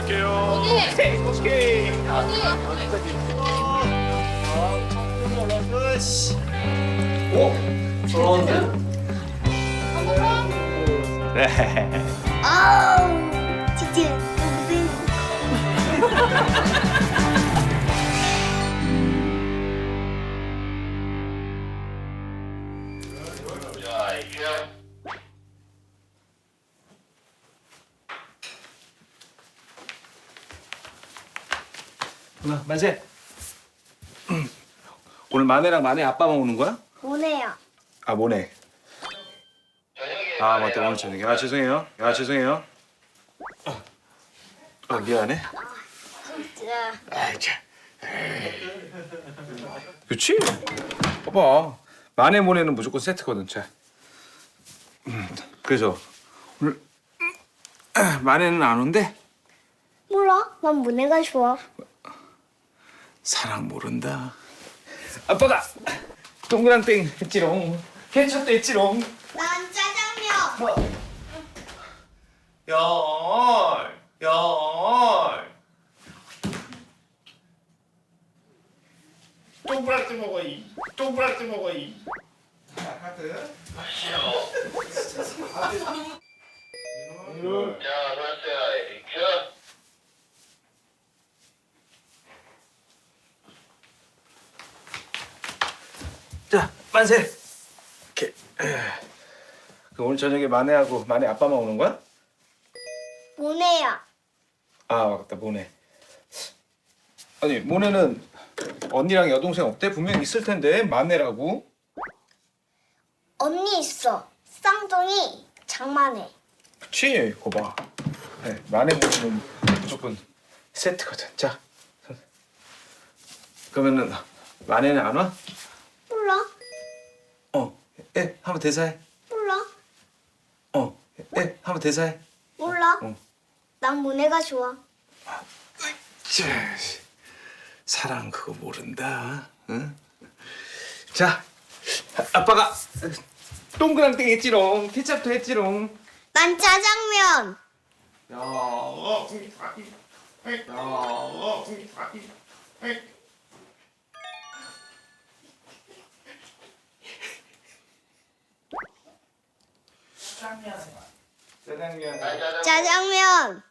갈게요. 어디? 오케이. 어디? 오, 저런데? 네. 아우, 진짜 너무 누나 만세. 오늘 마네랑 마네 아빠만 오는 거야? 뭐네요? 아 모네. 아 맞다 오늘 저녁에. 아 죄송해요. 아 죄송해요. 아 미안해. 진짜. 아이 참. 그렇지? 봐봐. 마네 모네는 무조건 세트거든. 자. 그래서 오늘 마네는 안 온대? 몰라? 난 뭐네가 좋아. 사랑 모른다. 아빠가 동그랑땡 했지롱. 케첩도 했지롱. 난 짜장면. 열. 동그랗게 먹어 이. 동그랗게 먹어 이. 자, 카드. 자, 됐어요. 켜. 자, 만세. 이렇게. 그 오늘 저녁에 마네하고 마네 아빠만 오는 거야? 뭐네야? 아, 맞다. 모네. 아니, 모네는 언니랑 여동생 없대? 분명히 있을 텐데. 마네라고. 언니 있어. 쌍둥이 장만해. 그치? 거 봐. 네, 마네 모네는 무조건 세트거든. 자. 그러면은 마네는 안 와? 몰라? 예, 한번 대사해. 몰라? 예, 한번 대사해. 몰라? 응. 난 뭐네가 좋아. 자, 사랑 그거 모른다. 응? 자, 아빠가 동그랑땡 했지롱. 케첩도 했지롱. 난 짜장면. 짜장면. 짜장면.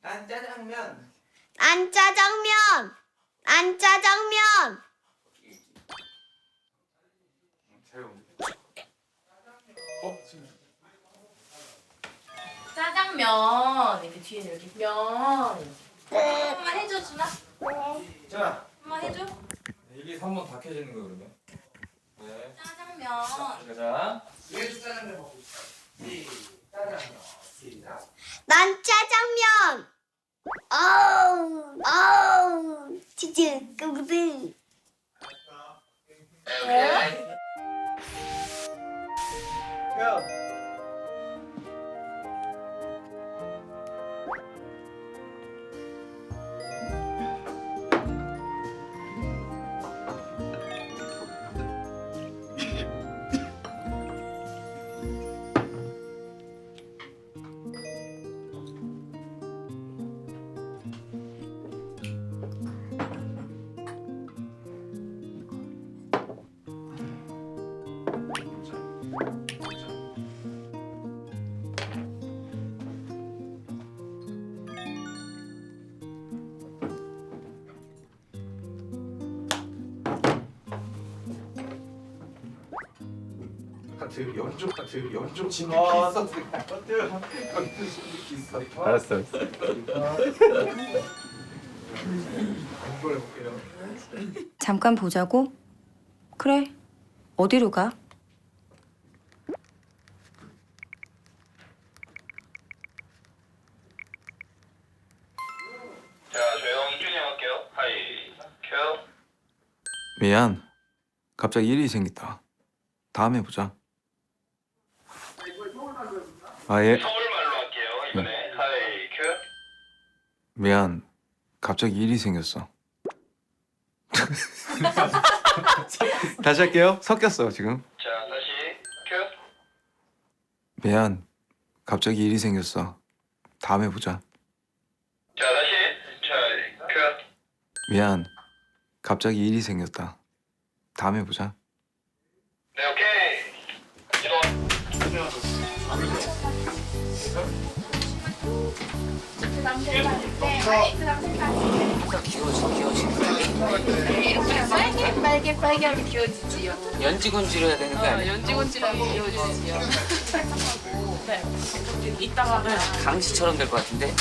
난 짜장면. 난 짜장면. 난 짜장면. 짜장면 이렇게 뒤에 이렇게 면. 엄마 해줘 주나? 자, 엄마 해줘. 이게 3번 다 켜지는 거예요 그러면? 네. 짜장면. 자. 난 짜장면. 아우, 진짜 너무 야. 연좀 진짜 알았어. 잠깐 보자고? 그래. 어디로 가? 자, 조용 튜닝할게요. 하이, 켜. 미안. 갑자기 일이 생겼다. 다음에 보자. 아 예. 서울말로 할게요. 이번에 하이, 켜. 미안. 갑자기 일이 생겼어. 다시 할게요. 섞였어 지금. 자, 다시 켜. 미안. 갑자기 일이 생겼어. 다음에 보자. 자, 다시. 자, 큐. 미안. 갑자기 일이 생겼다. 다음에 보자. 네, 오케이. 이동. 빨개 빨개하게 기워지지요. 연지곤지로 해야 되는 거 아니야? 연지곤지하게 기워지지요. 네. 이따가 강시처럼 될 것 같은데?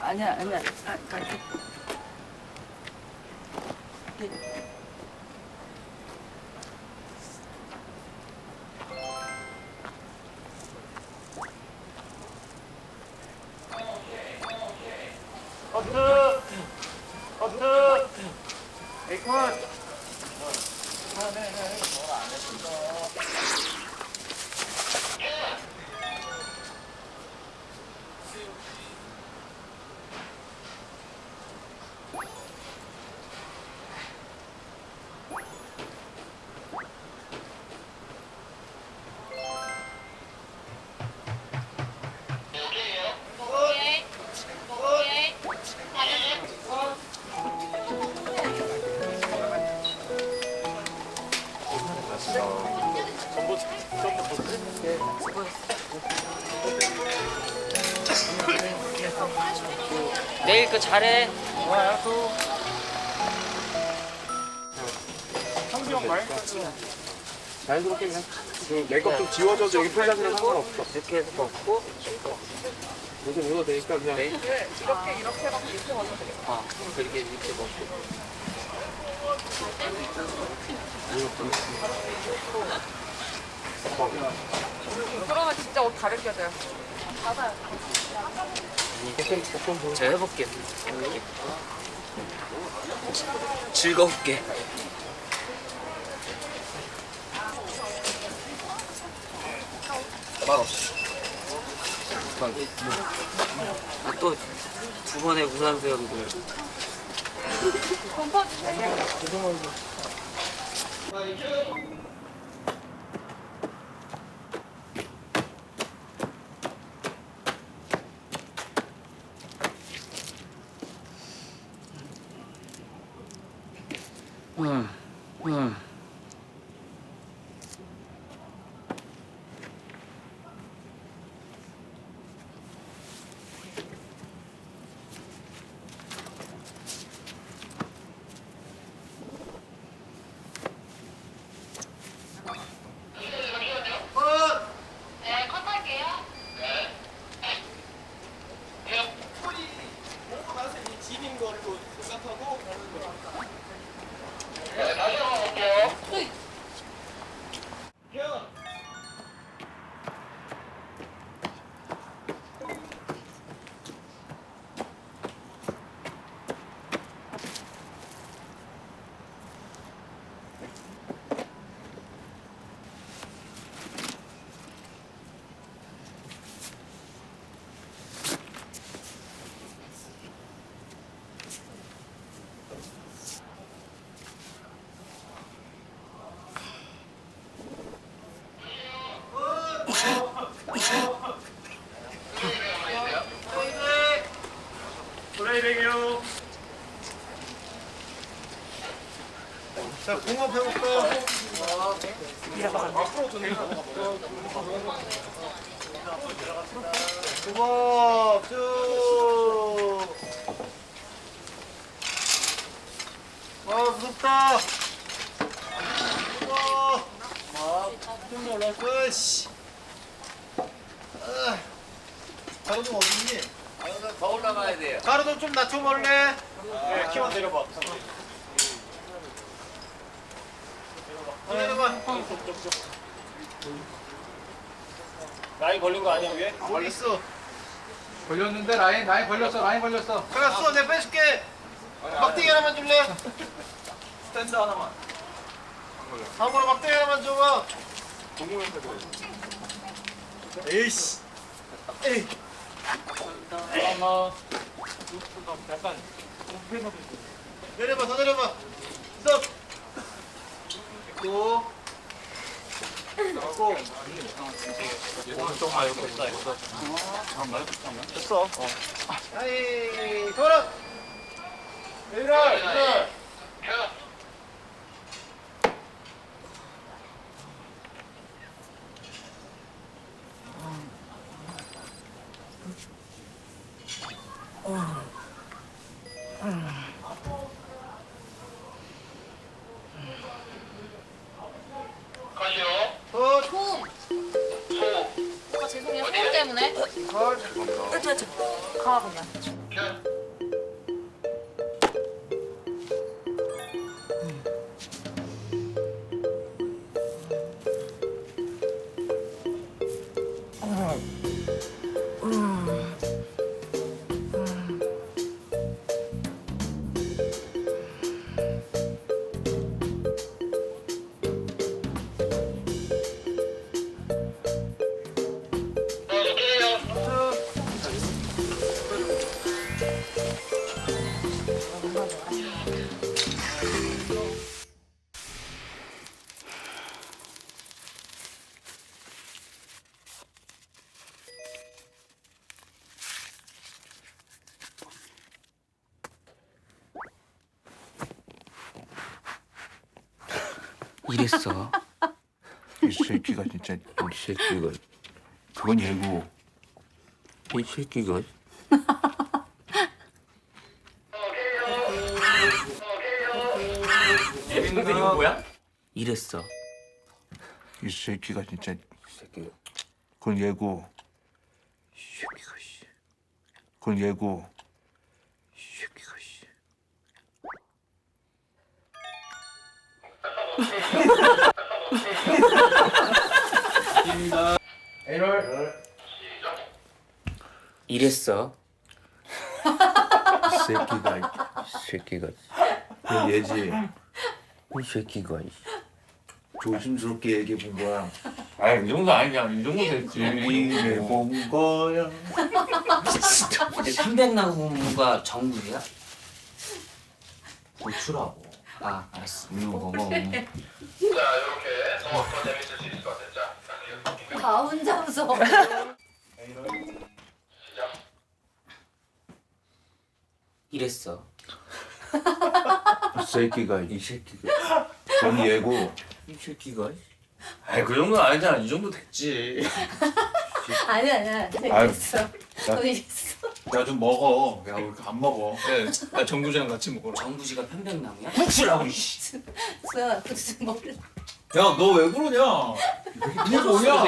아니야. 갈게. 내일 거 잘해. 자연스럽게 그냥 그 메이크업 좀 지워져도 여기 플라스는 상관없어. 이렇게 해서 먹고 요즘 이거 되니까 그냥 이렇게 이렇게 먹고. 그러면 진짜 옷 다르게 져요. 제가 해볼게. 즐겁게. 또 두 번의 우산 수영들. 응. 자, 공업 해볼까? 공업 쭉. 무섭다. 좀 올라올 씨. 가로등 어딨니? 더 올라가야 돼요. 가로등 좀 낮춰볼래? 네, 키만 내려봐. 내려봐. 라인 걸린 거 아니야 위에? 어디 있어? 걸렸는데 라인 걸렸어. 알았어, 내가 빼줄게. 막대기 하나만 줄래? 스탠드 하나만. 아무거나 막대기 하나만 줘봐. 공공연사 그래. 에이씨. 에이. 내려봐, 더 내려봐. 스톱. 또. 나고. 조금만 이렇게 됐어. 잠깐만. 됐어. 하이, 돌아. 일어나. 켜. 컷이요. 컷. 소. 소. 오빠 죄송해요. 소 때문에. 컷. 가 그냥. 켜. 이랬어. 이 새끼가 진짜 이 새끼가 그건 예고 이 새끼가 근데 이거 뭐야? 이랬어. 이 새끼가 진짜 이 새끼가 그건 예고 이 새끼가 씨 그건 예고 이 새끼가 씨 이랬어. 이 새끼가 그건 예지 이 새끼가 조심스럽게 얘기해 본 거야. 아이 이 정도 아니냐? 이 정도 됐지. 얘기해 본 거야. 300나무가 정글이야? 고추라고. 아 알았어. 이거 먹어. 자, 이렇게 더 재밌을 수 있을 것 같아. 자, 다 혼자 웃어. 시작. 이랬어. 이 새끼가 그건 예고 이 새끼가. 아이 그 정도 아니잖아. 이 정도 됐지. 아니야. 아유. 됐어. 너 이랬어. 야 좀 먹어. 야 우리 안 먹어. 야, 나 정구장 같이 먹어라. 정부지가 편백나무야? 국수라고 이씨. 수영아 그치 몰라. 야 너 왜 그러냐? 이게 뭐냐?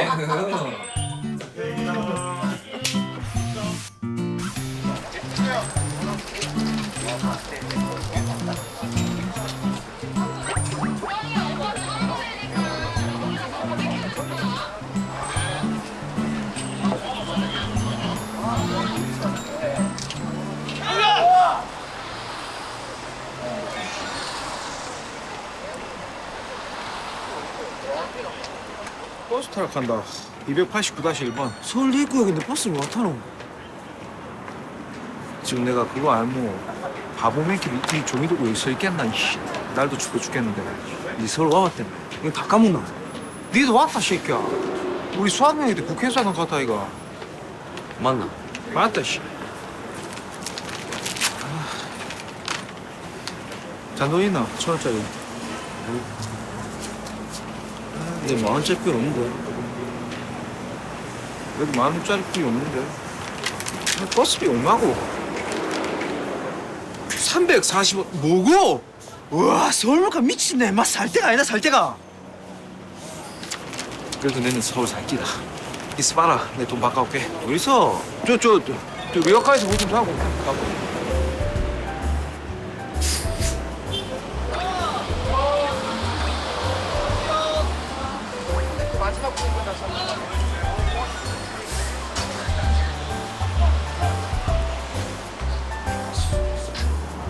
버스 타러 간다. 289-1번. 서울 입구역인데 버스를 왜 타노? 지금 내가 그거 알모 바보 맨길 이 종이 들고 여기 서 있겠나? 이씨. 날도 춥고 죽겠는데. 니 서울 와봤대. 이거 다 까먹나? 니도 왔다, 새끼야. 우리 수학여행 때 국회에서 하는 것 같다, 이거. 맞나? 맞다, 씨. 잔돈 있나? 1,000원짜리. 내 10,000원짜리 필요 없는데. 여기 10,000원짜리 필요 없는데. 버스비 얼마고? 340원. 뭐고? 우와, 서울물가 미친네. 막 살 데가 아니다, 살 데가. 그래도 내는 서울 살 끼다. 있어봐라, 내 돈 바꿔올게. 어디서? 저 외곽가에서 뭐 좀 사고. 가고.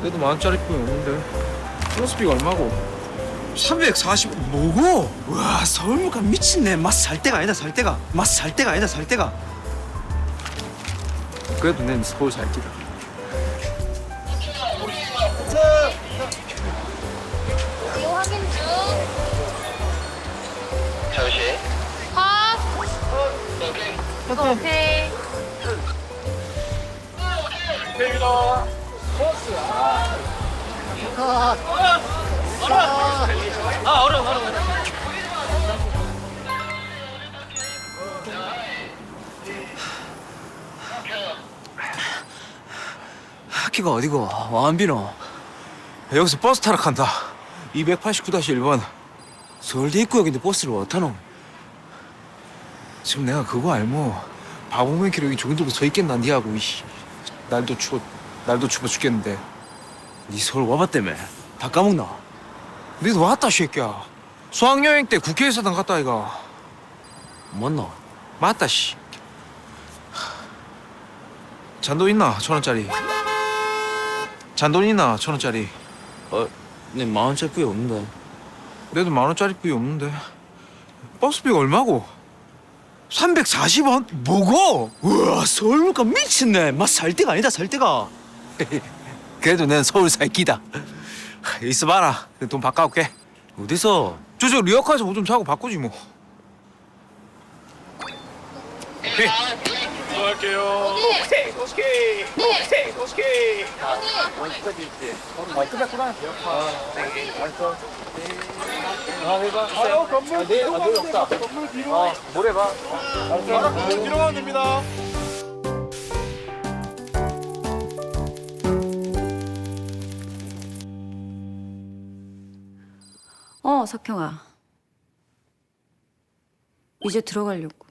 그래도 10,000원짜리 뿐이 없는데. 플러스비가 얼마고? 340 뭐고? 와 서울물가 미친네. 맛 살 때가 아니다 살 때가. 맛 살 때가 아니다 살 때가. 그래도 난 서울 살기다. 잠시. 오케이. 학교가 어디고? 완비노. 여기서 버스 타러 간다. 289-1번. 서울대 입구역인데 버스를 왜 타노? 지금 내가 그거 알모 바보맨키로 여기 종이 들고 서 있겠나 니하고 이씨. 날도 추워 죽겠는데. 니 서울 와봤다며? 다 까먹나? 니도 왔다 새끼야. 수학여행 때 국회의사당 갔다 아이가. 맞나? 맞다 씨. 잔돈 있나? 1,000원짜리. 잔돈 있나? 1,000원짜리. 내 10,000원짜리 뿌이 없는데. 내도 10,000원짜리 뿌이 없는데. 버스비가 얼마고? 340원? 뭐고? 우와 서울물가 미친네. 맛 살 때가 아니다 살 때가. 그래도 난 서울 살기다. 있어봐라. 내 돈 바꿔올게. 어디서? 저 리어카에서 뭐 좀 사고 바꾸지 뭐. 석형아. 이제 들어가려고.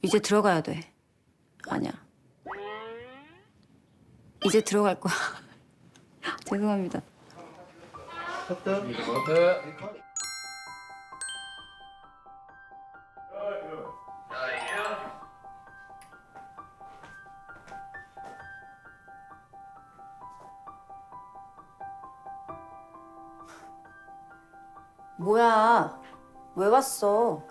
이제 들어가야 돼. 아니야. 이제 들어갈 거야. 죄송합니다. 뭐야? 왜 왔어?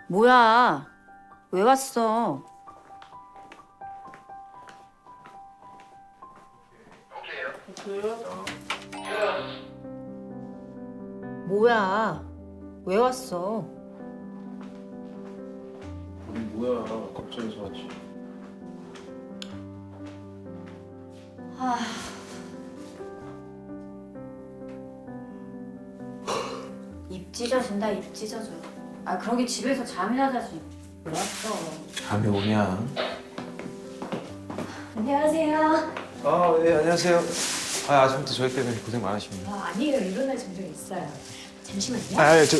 뭐야? 왜 왔어? 뭐야? 왜 왔어? 뭐야 갑자기 왔지. 입 찢어진다, 입 찢어져. 아, 그러게 집에서 잠이나 자지. 왜 왔어? 잠이 오냐? 안녕하세요. 네 안녕하세요. 아침부터 저희 때문에 고생 많으십니다. 아니에요. 이런 날 종종 있어요. 잠시만요. 저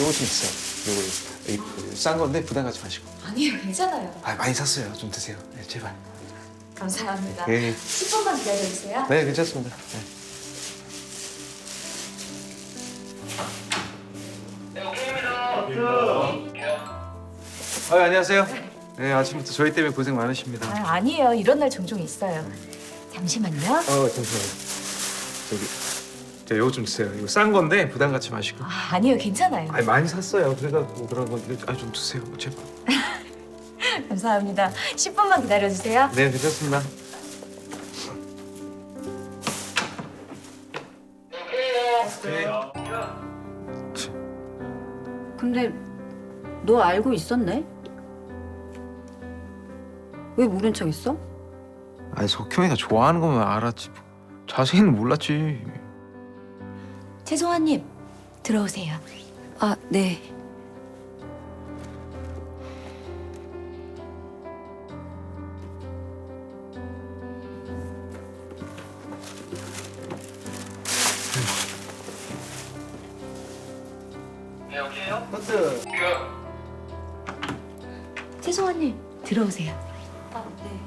요거 좀 있어요. 요거 싼 건데 부담 갖지 마시고. 아니에요. 괜찮아요. 많이 샀어요. 좀 드세요. 네, 제발. 감사합니다. 예. 10분만 기다려주세요. 네 괜찮습니다. 네. 안녕하세요. 네 아침부터 저희 때문에 고생 많으십니다. 아니에요. 이런 날 종종 있어요. 잠시만요. 잠시만요. 요거 좀 드세요. 이거 싼 건데 부담 갖지 마시고. 아니에요. 괜찮아요. 많이 샀어요. 그래가지고 그런 거 좀 드세요. 제발. 감사합니다. 10분만 기다려주세요. 네 괜찮습니다. 근데 너 알고 있었네? 왜 모른 척 했어? 아니 석형이가 좋아하는 거면 알았지. 자세히는 몰랐지. 최송아님, 들어오세요. 아, 네. 네, 여기에요? 최송아님, 들어오세요. 아, 네.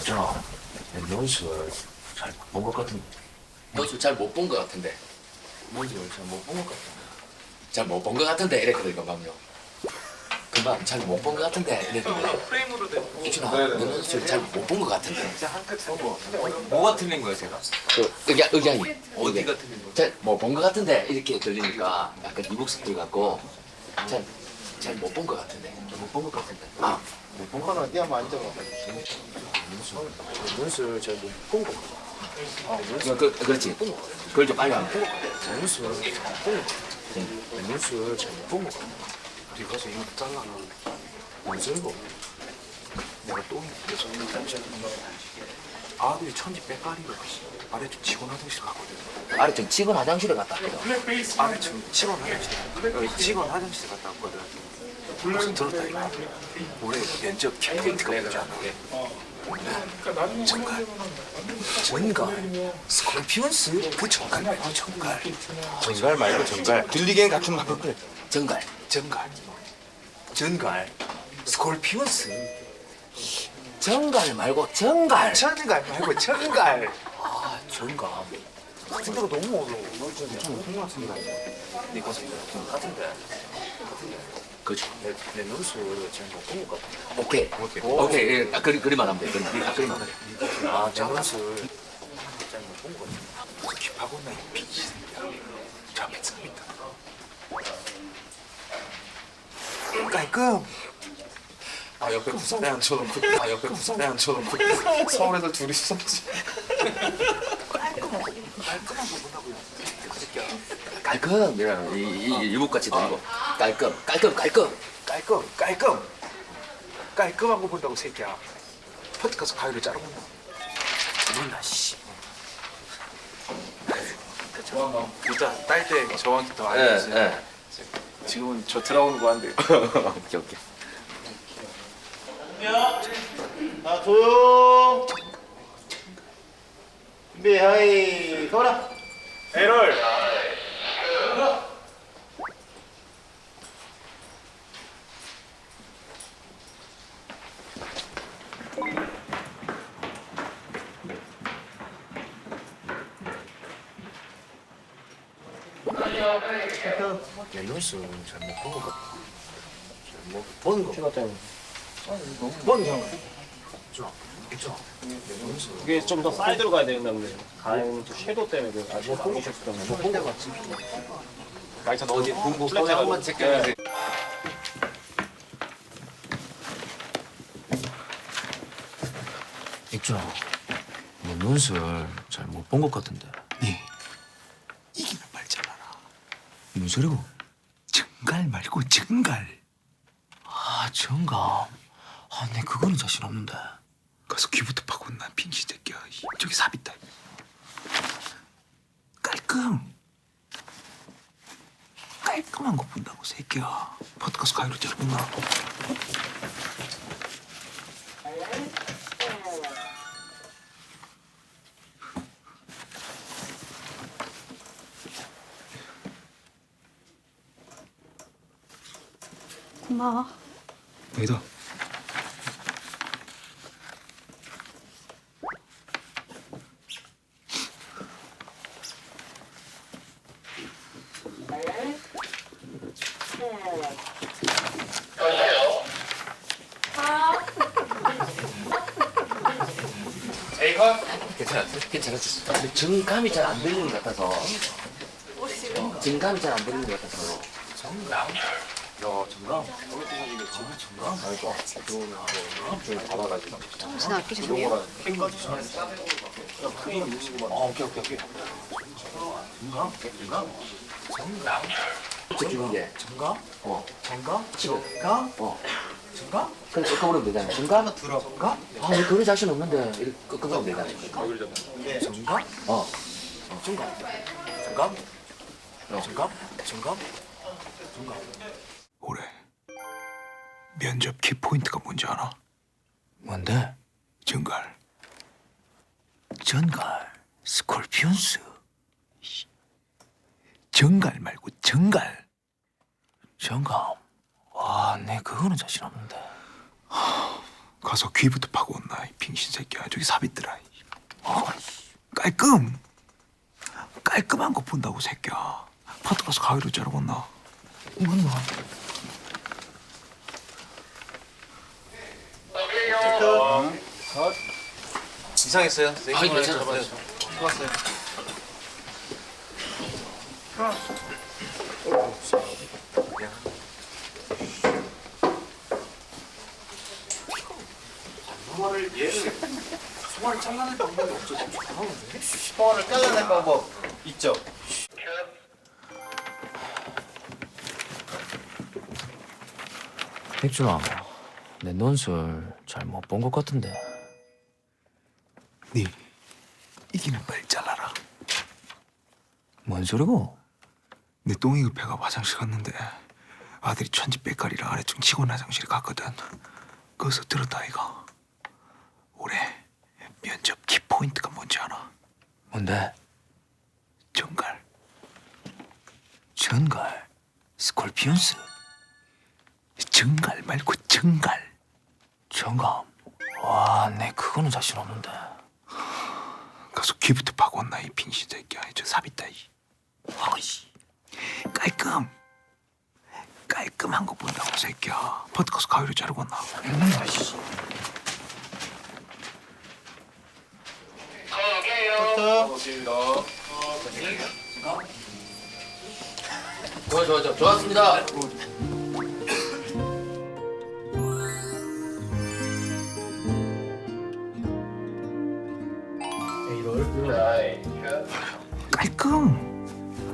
있잖아. 연수를 잘 본 것 같은데. 너도 잘 못 본 것 같은데. 연수를 잘 못 본 것 같은데. 잘 못 본 것 같은데 이랬거든 금방요. 금방 잘 못 본 것 같은데 이랬거든. 이준아, 너는 잘못 본 것 같은데. 뭐가 틀린 거야 제가? 그 의견이 어디가 틀린 거야? 잘못 본 것 같은데 이렇게 들리니까 약간 이 목소리 같고 잘 못 본 것 같은데. 못 본 것 같은데. 아, 연수를 잘 못 본 것 같아. 그렇지. 그걸 좀 빨리 하면. 연수를 잘 못 본 것 같아. 어디 가서 이거 잘라놔. 연수고. 내가 똥이 그래서 아들이 천지 빼까리로 아래 좀 직원 화장실 갔거든. 아래 좀 직원 화장실에 갔다 왔거든. 아래 좀 직원 화장실 직원 화장실 갔다 왔거든. 무슨 들었다 이거. 올해 면접 키포인트가 뭔지 알아? 정갈. 스콜피온스 그 정갈 말고 정갈. 정갈 말고 정갈. 들리기엔 같은 말 그래. 정갈. 전갈. 스콜피온스. 정갈 말고 정갈. 전갈 말고 정갈. 아 정갈. 같은 데가 너무 어려워. 너 진짜 못한 것 같습니다. 네 가서 이거 같은데. 그죠. 내 눈수를 잘 못 본 것 같아. 오케이. 오케이. 예, 그리만 하면 돼. 그리만 하면 돼. 아, 내 눈수를 잘 못 본 것 같아. 킵하고 나이 삐지 새끼야. 잡혔습니다. 깔끔. 아 옆에 부산대한처럼 아 옆에 부산대한처럼 서울 애들 둘이 있었지. 깔끔한 거 본다고요. 그 새끼야. 깔끔. 이 이북같이 들리고. 깔끔. 깔끔한 거 본다고 새끼야. 퍼트 가서 가위를 자르고 몰라 씨. 일단 딸 때 저한테 더 알려주세요. 예. 지금은 저 들어오는 거 한데. 오케이. 자, 조용. 준비, 하이, 서라. 에롤. 내 눈수 잘못 본 것 같아. 잘못 본 거. 시간 때문에. 본 형. 있죠. 내 눈수. 그게 좀 더 사이드로 가야 되는데 가는 또 섀도우 때문에 그 아직 못 보셨던 거. 본거 같지. 나이차 너 어디 공부 플랫 한번 제껴주세요. 익준아, 너 눈술 잘 못 본 것 같은데. 네 이기는 말 잘하라. 무슨 소리고? 정갈 말고 정갈. 아, 정감. 아, 내 그거는 자신 없는데. 가서 귀부터 파고 난 빙신 새끼야. 저기 삽 있다. 깔끔한 거 본다고 새끼야. 퍼트 가서 가위로 자르고 나. 고마워. 왜다? 괜찮았어. 근데 정감이 잘 안 들리는 것 같아서. 정감이 잘 안 들리는 것 같아서. 정감. 정감. 정감. 아이고. 좀 받아가지고. 정신 아끼셨네요. 오케이. 정감. 집중인 게. 정감. 정감. 정감. 정감. 그래, 꺾어버리면 되잖아. 정감? 정감. 아, 왜 그런 자신 없는데. 이렇게 꺾어버리면 되잖아. 정감. 어. 정감. 정감. 정감. 올해 면접 키포인트가 뭔지 알아? 뭔데? 정갈. 전갈. 스콜피온스. 정갈 말고 정갈. 정감. 와, 내 그거는 자신 없는데. 가서 귀부터 파고 온나 이 빙신 새끼야. 저기 삽입더라. 깔끔한 거 본다고 새끼야. 파트 가서 가위로 자르고 온나. 뭔나? 이상했어요. 아, 괜찮았어요. 좋았어요. 소화를 잘라낼 방법이 없어. 소화를 잘라낼 방법 있죠? 백준아, 내 논술 잘 못 본 것 같은데. 네 이기는 걸 잘라라. 뭔 소리고? 내 똥이 급해가 화장실 갔는데 아들이 천지 빽가리라 아래층 직원 화장실에 갔거든. 거기서 들었다 아이가. 올해 면접 키포인트가 뭔지 아나? 뭔데? 정갈. 전갈? 스콜피언스? 정갈 말고 정갈. 정감? 와, 내 그거는 자신 없는데. 가서 귀부터 파고 온나 이 빙신 새끼야. 저 삽있다 이. 아이씨. 깔끔한 거 본다고 새끼야. 버트 가서 가위로 자르고 온나. 아이씨. 좋았습니다.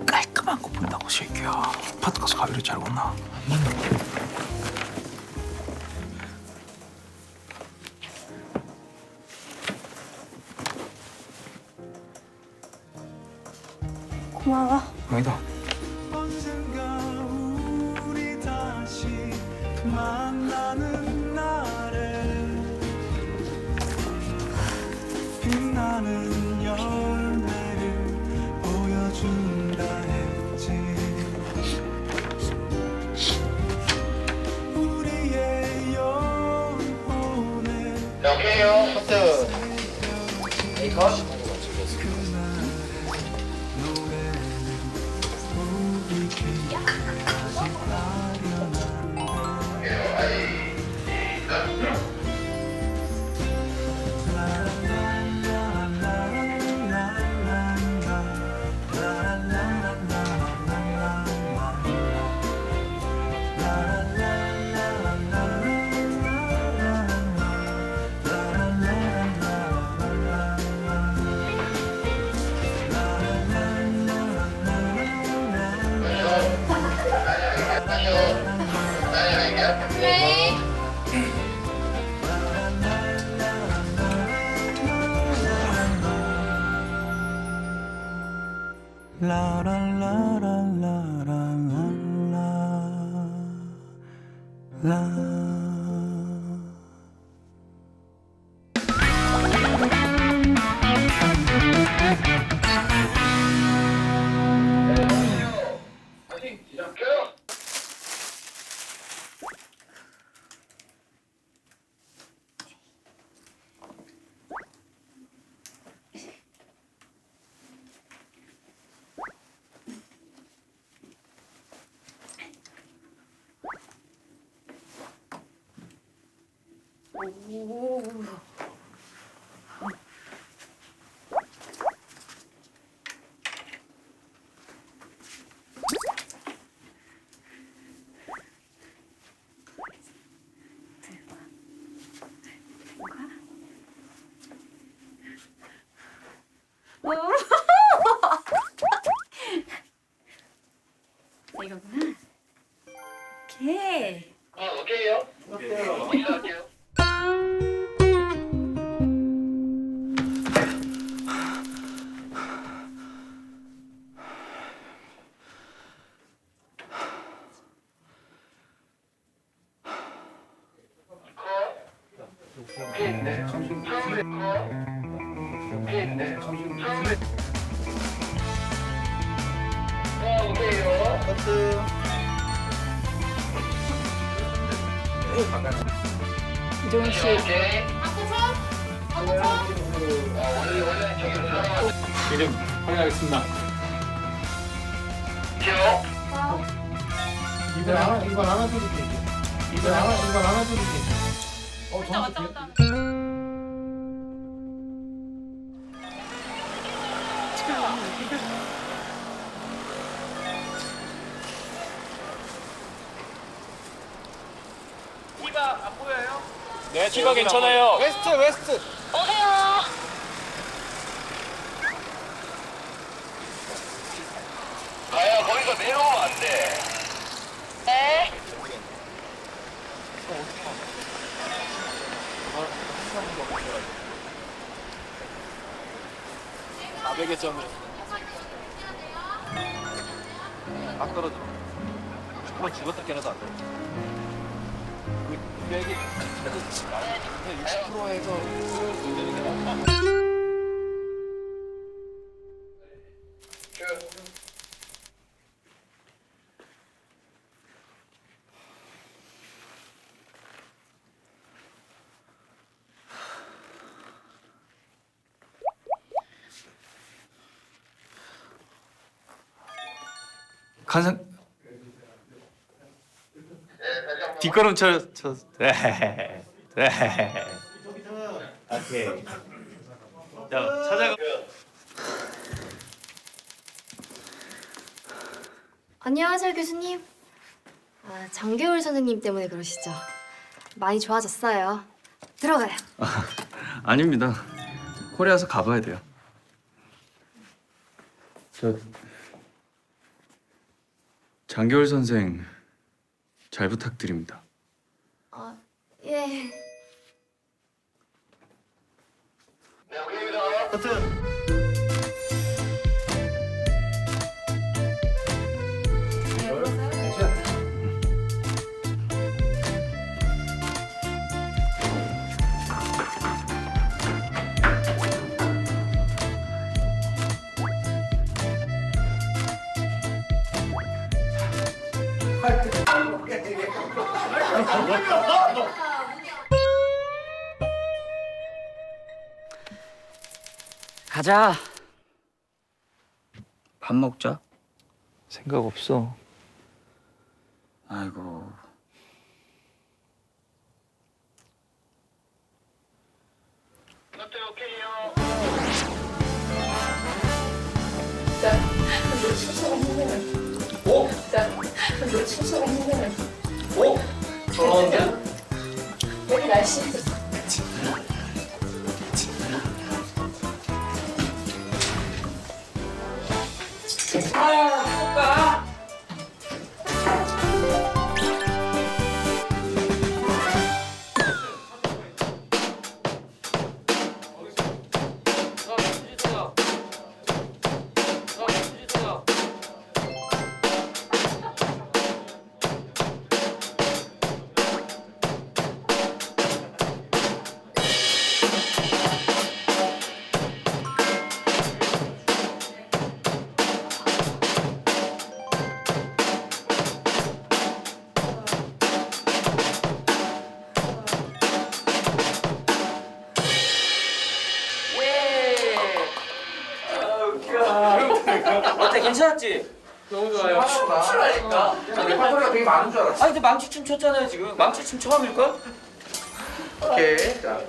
깔끔한 거 본다고 새끼야. 파트 가서 가위로 자르고 온나. 고마워. 아니다. 오케이요. 커트. 이거구나. 오케이. 오케이요. 인사할게요. 기종 씨. 이름 확인하겠습니다. 이번 하나 드릴게. 이번 하나 드릴게. 왔다. 네, 티가 괜찮아요. 웨스트. 오세요. 가야 거기서 내려오면 안 돼. 네. 막 떨어져. 조금만 죽었다 깨어나도 안 돼. 그 백이 60%에서 간상 뒷걸음 쳐. 네. 오케이. 자, 찾아가. 안녕하세요, 교수님. 장겨울 선생님 때문에 그러시죠? 많이 좋아졌어요. 들어가요. 아닙니다. 코리아서 가봐야 돼요. 장겨울 선생 잘 부탁드립니다. 예. 가자. 밥 먹자. 생각 없어. 아이고. 여기 날씨. 어때, 괜찮았지? 너무 좋아요. 춤추라니까. 레파토리가 되게 많은 줄 알았어. 아니 근데 망치춤 췄잖아요 지금. 망치춤 처음일걸? 오케이. 자.